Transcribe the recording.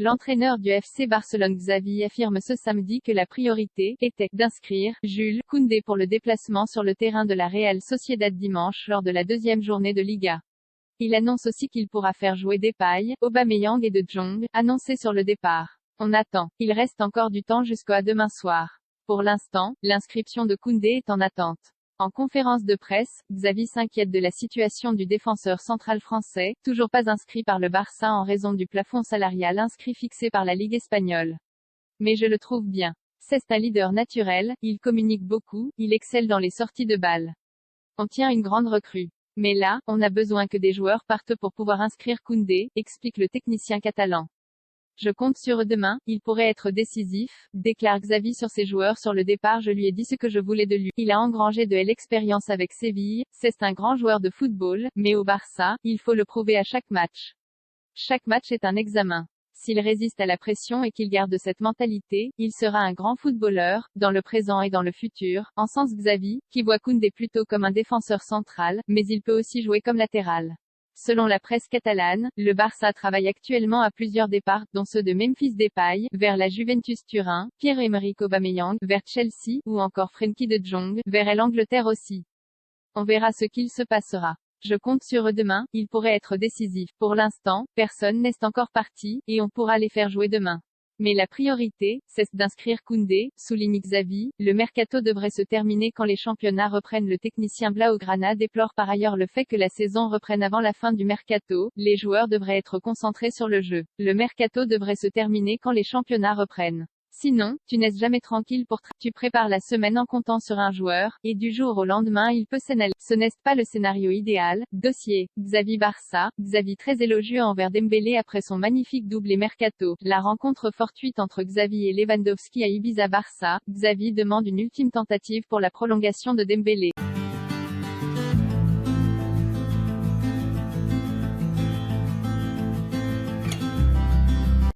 L'entraîneur du FC Barcelone Xavi affirme ce samedi que la priorité était d'inscrire Jules Koundé pour le déplacement sur le terrain de la Real Sociedad dimanche lors de la deuxième journée de Liga. Il annonce aussi qu'il pourra faire jouer Depay, Aubameyang et De Jong, annoncés sur le départ. On attend. Il reste encore du temps jusqu'à demain soir. Pour l'instant, l'inscription de Koundé est en attente. En conférence de presse, Xavi s'inquiète de la situation du défenseur central français, toujours pas inscrit par le Barça en raison du plafond salarial inscrit fixé par la Ligue espagnole. Mais je le trouve bien. C'est un leader naturel, il communique beaucoup, il excelle dans les sorties de balles. On tient une grande recrue. Mais là, on a besoin que des joueurs partent pour pouvoir inscrire Koundé, explique le technicien catalan. Je compte sur eux demain, il pourrait être décisif, déclare Xavi sur ses joueurs sur le départ. Je lui ai dit ce que je voulais de lui. Il a engrangé de l'expérience avec Séville, c'est un grand joueur de football, mais au Barça, il faut le prouver à chaque match. Chaque match est un examen. S'il résiste à la pression et qu'il garde cette mentalité, il sera un grand footballeur, dans le présent et dans le futur, en sens Xavi, qui voit Koundé plutôt comme un défenseur central, mais il peut aussi jouer comme latéral. Selon la presse catalane, le Barça travaille actuellement à plusieurs départs, dont ceux de Memphis Depay, vers la Juventus Turin, Pierre-Emerick Aubameyang, vers Chelsea, ou encore Frenkie de Jong, vers l'Angleterre aussi. On verra ce qu'il se passera. Je compte sur eux demain, ils pourraient être décisifs. Pour l'instant, personne n'est encore parti, et on pourra les faire jouer demain. Mais la priorité, c'est d'inscrire Koundé, souligne Xavi. Le mercato devrait se terminer quand les championnats reprennent. Le technicien Blaugrana déplore par ailleurs le fait que la saison reprenne avant la fin du mercato. Les joueurs devraient être concentrés sur le jeu. Le mercato devrait se terminer quand les championnats reprennent. Sinon, tu n'es jamais tranquille tu prépares la semaine en comptant sur un joueur, et du jour au lendemain il peut s'énaler. Ce n'est pas le scénario idéal. Dossier. Xavi Barça. Xavi très élogieux envers Dembélé après son magnifique doublé mercato. La rencontre fortuite entre Xavi et Lewandowski à Ibiza Barça. Xavi demande une ultime tentative pour la prolongation de Dembélé.